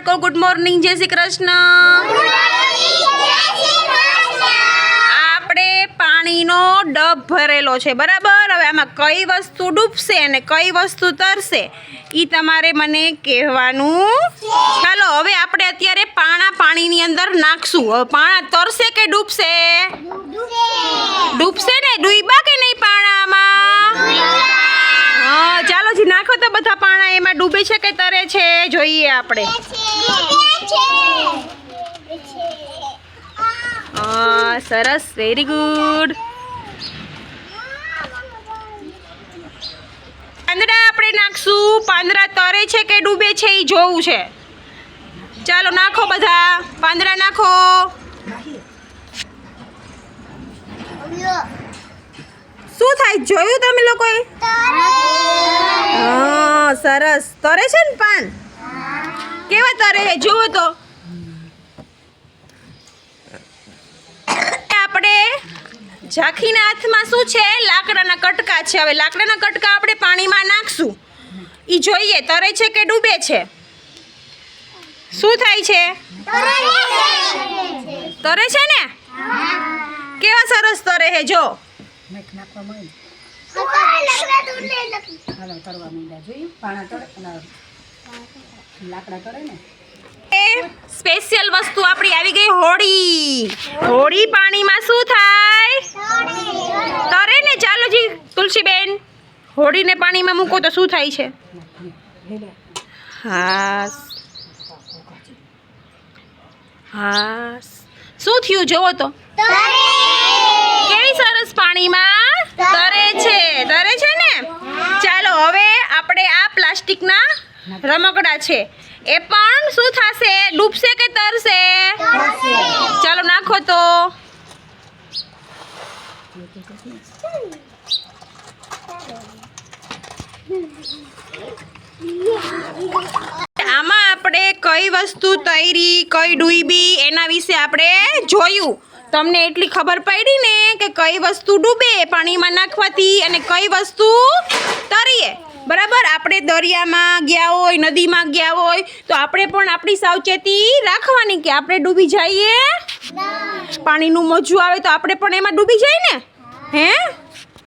બાળકો good morning, જય શ્રી કૃષ્ણ। આપણે પાણીનો ડબ ભરેલો છે, બરાબર। હવે આમાં કઈ વસ્તુ ડૂબશે અને કઈ વસ્તુ તરશે એ તમારે મને કહેવાનું। ચાલો હવે આપણે અત્યારે પાણીની અંદર નાખશું। હવે પાણા તરશે કે ડૂબશે? ડૂબશે ને? ડૂબ્યા કે નહીં પાણામાં? હા, ચાલો જી નાખો તો બધા પાણા એમાં ડૂબે છે કે તરે છે જોઈએ આપણે। હા, સરસ, વેરી ગુડ। પાંદડા આપણે નાખશું। પાંદડા તરે છે કે ડૂબે છે એ જોવું છે। ચાલો નાખો બધા પાંદડા નાખો। શું થાય જોયું તમે લોકોએ? હા, સરસ, તરે છે ને પાન? કેવા તરે છે જુઓ તો। આપણે ઝાંખીના હાથમાં શું છે? લાકડાના કટકા છે। હવે લાકડાના કટકા આપણે પાણીમાં નાખશું, એ જોઈએ તરે છે કે ડૂબે છે। શું થાય છે? તરે છે ને? કેવા સરસ તરે છે જો। સ્પેશિયલ વસ્તુ આપણી આવી ગઈ, હોળી। હોળી પાણીમાં શું થાય? તરે ને। ચાલો જી તુલસીબેન, હોળીને પાણીમાં મૂકો તો શું થાય છે? હા હા, શું થયું જોવો તો। કેવી સરસ પાણીમાં તરે છે, તરે છે ને। ચાલો હવે આપણે આ પ્લાસ્ટિકના રમકડા છે એ પણ શું થશે? ડૂબશે કે તરશે? ચાલો નાખો તો। આમાં આપણે કઈ વસ્તુ તૈરી કઈ ડૂબી એના વિશે આપણે જોયું। તમને એટલી ખબર પડી ને કે કઈ વસ્તુ ડૂબે પાણીમાં નાખવાથી અને કઈ વસ્તુ તરીએ, બરાબર। આપણે દરિયામાં ગયા હોય, નદીમાં ગયા હોય તો આપણે પણ આપણી સાવચેતી રાખવાની કે આપણે ડૂબી જઈએ। પાણીનું મોજું આવે તો આપણે પણ એમાં ડૂબી જાય ને, હે?